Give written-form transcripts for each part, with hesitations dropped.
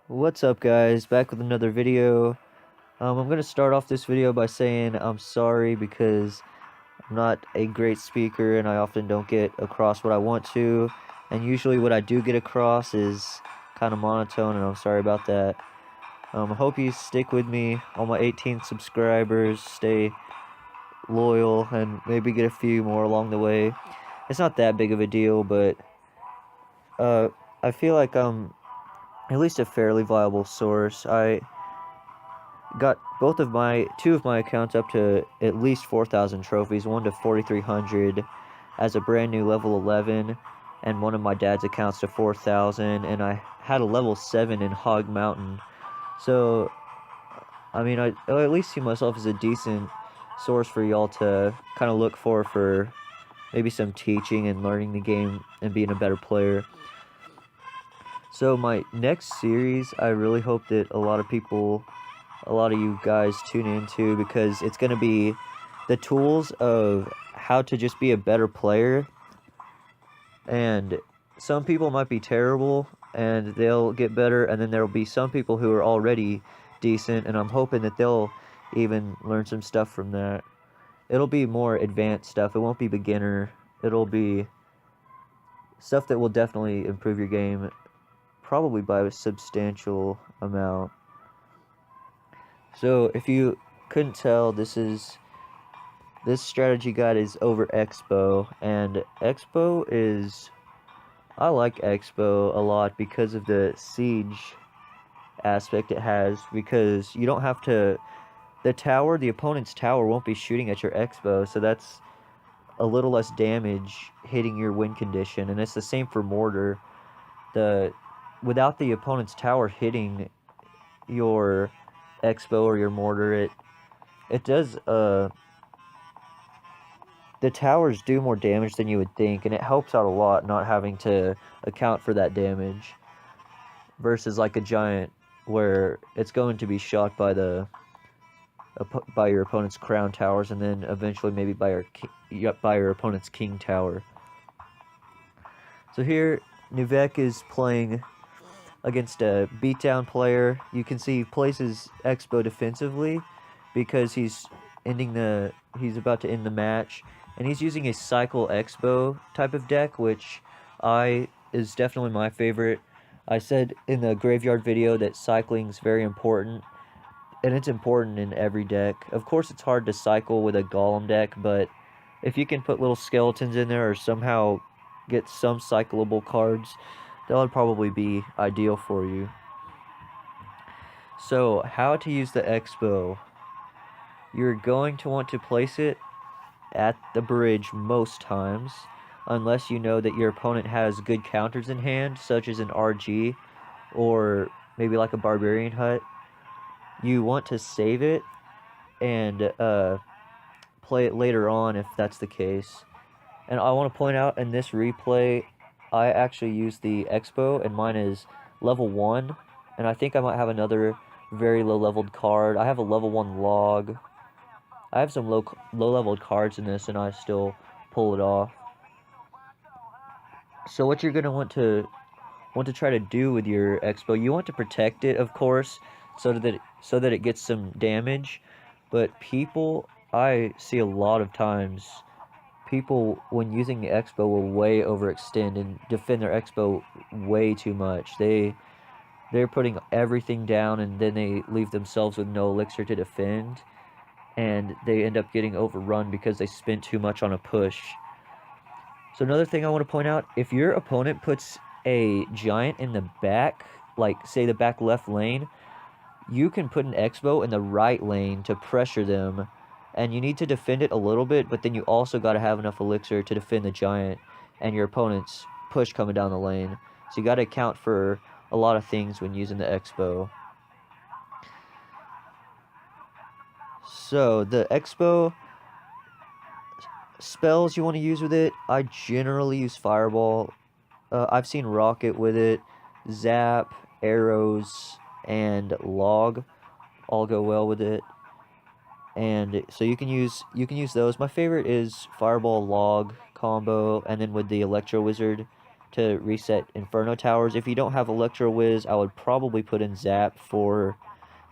What's up, guys? Back with another video. I'm going to start off this video by saying I'm sorry because I'm not a great speaker and I often don't get across what I want to, and usually what I do get across is kind of monotone, and I'm sorry about that. I hope you stick with me, all my 18 subscribers, stay loyal, and maybe get a few more along the way. It's not that big of a deal, but I feel like I'm at least a fairly viable source. I got two of my accounts up to at least 4,000 trophies, one to 4,300 as a brand new level 11, and one of my dad's accounts to 4,000, and I had a level 7 in Hog Mountain. So, I mean, I at least see myself as a decent source for y'all to kind of look for maybe some teaching and learning the game and being a better player. So my next series, I really hope that a lot of you guys tune into, because it's going to be the tools of how to just be a better player. And some people might be terrible and they'll get better, and then there'll be some people who are already decent, and I'm hoping that they'll even learn some stuff from that. It'll be more advanced stuff. It won't be beginner. It'll be stuff that will definitely improve your game, probably by a substantial amount. So if you couldn't tell, this strategy guide is over Xbow, and I like Xbow a lot because of the siege aspect it has, because you don't have to, the opponent's tower won't be shooting at your Xbow, so that's a little less damage hitting your win condition. And it's the same for mortar. Without the opponent's tower hitting your Xbow or your mortar, it does the towers do more damage than you would think, and it helps out a lot not having to account for that damage versus like a giant, where it's going to be shot by your opponent's crown towers, and then eventually maybe by your opponent's king tower. So here Nuvek is playing against a beatdown player. You can see he places Xbow defensively because he's about to end the match, and he's using a cycle Xbow type of deck, which is definitely my favorite. I said in the graveyard video that cycling is very important, and it's important in every deck. Of course, it's hard to cycle with a golem deck, but if you can put little skeletons in there or somehow get some cyclable cards, that would probably be ideal for you. So, how to use the Xbow. You're going to want to place it at the bridge most times, unless you know that your opponent has good counters in hand, such as an RG or maybe like a barbarian hut. You want to save it and play it later on if that's the case. And I want to point out, in this replay, I actually used the Xbow, and mine is level 1, and I think I might have another very low-leveled card. I have a level 1 log. I have some low-leveled cards in this, and I still pull it off. So what you're going to want to try to do with your Xbow, you want to protect it, of course, so that it gets some damage. But I see a lot of times, people, when using the Xbow, will way overextend and defend their Xbow way too much. They're putting everything down, and then they leave themselves with no elixir to defend, and they end up getting overrun because they spent too much on a push. So another thing I want to point out, if your opponent puts a giant in the back, like say the back left lane, you can put an Xbow in the right lane to pressure them, and you need to defend it a little bit, but then you also got to have enough elixir to defend the giant and your opponent's push coming down the lane. So you got to account for a lot of things when using the Xbow. So the Xbow spells you want to use with it, I generally use Fireball. I've seen Rocket with it, Zap, Arrows, and Log all go well with it. And so you can use those. My favorite is Fireball Log combo, and then with the Electro Wizard, to reset Inferno towers. If you don't have Electro Whiz, I would probably put in Zap for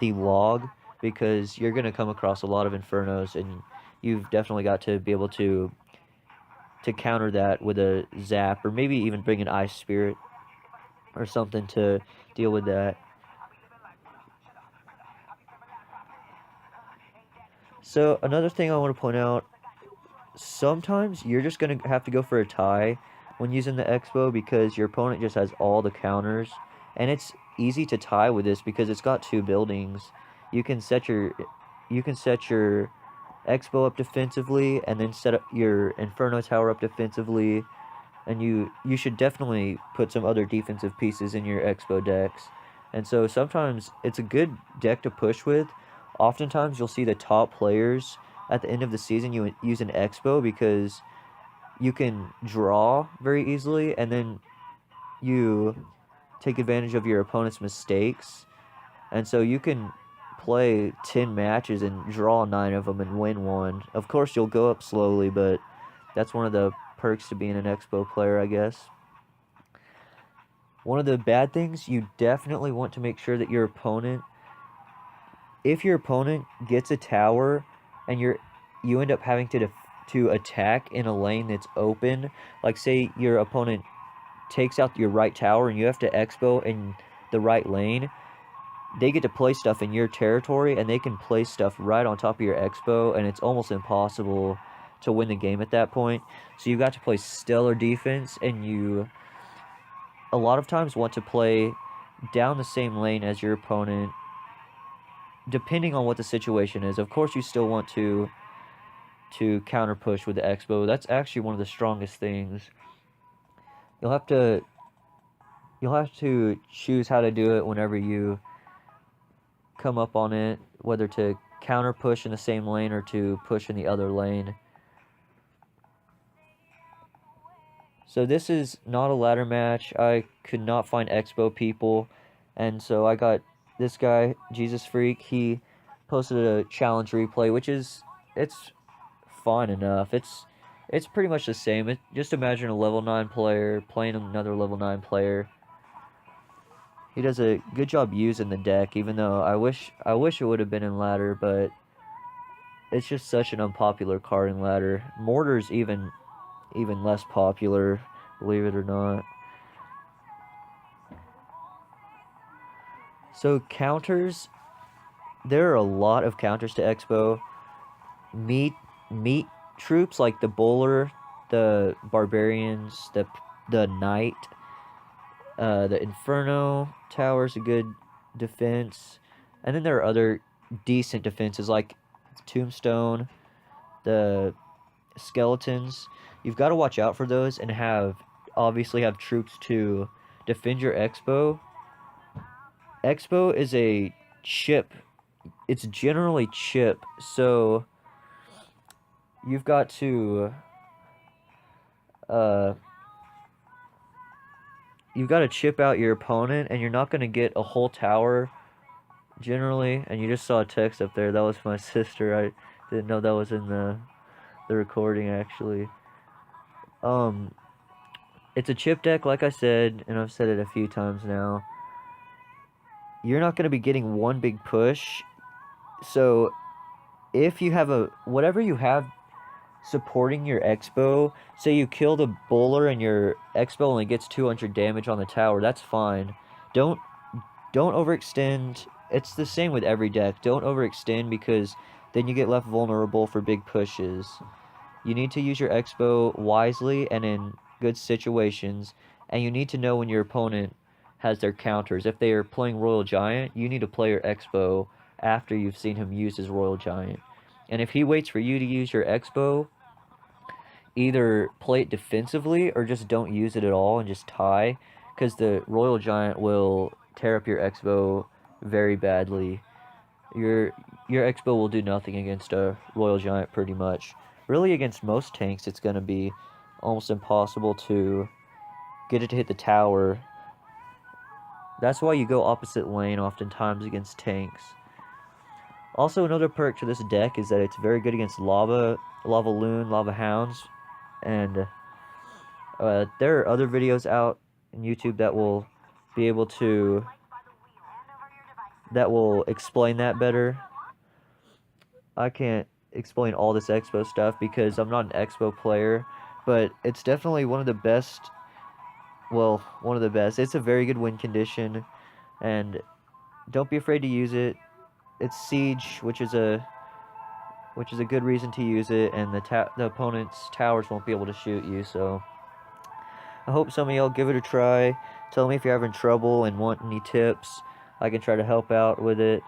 the log, because you're going to come across a lot of Infernos, and you've definitely got to be able to counter that with a Zap, or maybe even bring an Ice Spirit or something to deal with that. So another thing I want to point out, sometimes you're just going to have to go for a tie when using the Xbow, because your opponent just has all the counters, and it's easy to tie with this because it's got 2 buildings. You can set your Xbow up defensively, and then set up your Inferno Tower up defensively, and you should definitely put some other defensive pieces in your Xbow decks. And so sometimes it's a good deck to push with. Oftentimes you'll see the top players at the end of the season use an Xbow, because you can draw very easily, and then you take advantage of your opponent's mistakes. And so you can play 10 matches and draw 9 of them and win 1. Of course, you'll go up slowly, but that's one of the perks to being an Xbow player, I guess. One of the bad things, you definitely want to make sure that your opponent, if your opponent gets a tower and you end up having to attack in a lane that's open, like say your opponent takes out your right tower and you have to Xbow in the right lane, they get to play stuff in your territory, and they can play stuff right on top of your Xbow, and it's almost impossible to win the game at that point. So you've got to play stellar defense, and you a lot of times want to play down the same lane as your opponent, depending on what the situation is. Of course, you still want to counter push with the Xbow. That's actually one of the strongest things. You'll have to choose how to do it whenever you come up on it, whether to counter push in the same lane or to push in the other lane. So this is not a ladder match. I could not find Xbow people, and so I got this guy, Jesus Freak. He posted a challenge replay, which it's fine enough. It's pretty much the same. Just imagine a level 9 player playing another level 9 player. He does a good job using the deck, even though I wish it would have been in ladder, but it's just such an unpopular card in ladder. Mortar's even less popular, believe it or not. So counters, there are a lot of counters to Xbow. Meat troops like the bowler, the barbarians, the knight, the Inferno Tower's a good defense. And then there are other decent defenses like Tombstone, the skeletons. You've got to watch out for those, and obviously have troops to defend your Xbow. Xbow is a chip. It's generally chip, so you've got to chip out your opponent, and you're not going to get a whole tower generally. And you just saw a text up there. That was my sister. I didn't know that was in the recording, actually. It's a chip deck, like I said, and I've said it a few times now. You're not going to be getting one big push. So if you have whatever you have supporting your Xbow, say you kill the bowler and your Xbow only gets 200 damage on the tower, that's fine. Don't overextend. It's the same with every deck. Don't overextend, because then you get left vulnerable for big pushes. You need to use your Xbow wisely and in good situations, and you need to know when your opponent has their counters. If they are playing Royal Giant, you need to play your Xbow after you've seen him use his Royal Giant. And if he waits for you to use your Xbow, either play it defensively or just don't use it at all and just tie, because the Royal Giant will tear up your Xbow very badly. Your Xbow will do nothing against a Royal Giant, pretty much. Really, against most tanks, it's going to be almost impossible to get it to hit the tower. That's why you go opposite lane oftentimes against tanks. Also, another perk to this deck is that it's very good against Lava Loon, Lava Hounds, and There are other videos out in YouTube that will be able to explain that better. I can't explain all this Xbow stuff because I'm not an Xbow player, but it's definitely one of the best. Well, one of the best. It's a very good win condition, and don't be afraid to use it. It's siege, which is a good reason to use it, and the opponent's towers won't be able to shoot you. So I hope some of y'all give it a try. Tell me if you're having trouble and want any tips. I can try to help out with it.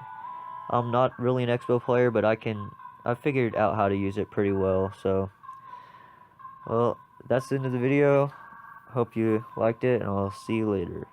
I'm not really an Xbow player, but I figured out how to use it pretty well. So, well, that's the end of the video. Hope you liked it, and I'll see you later.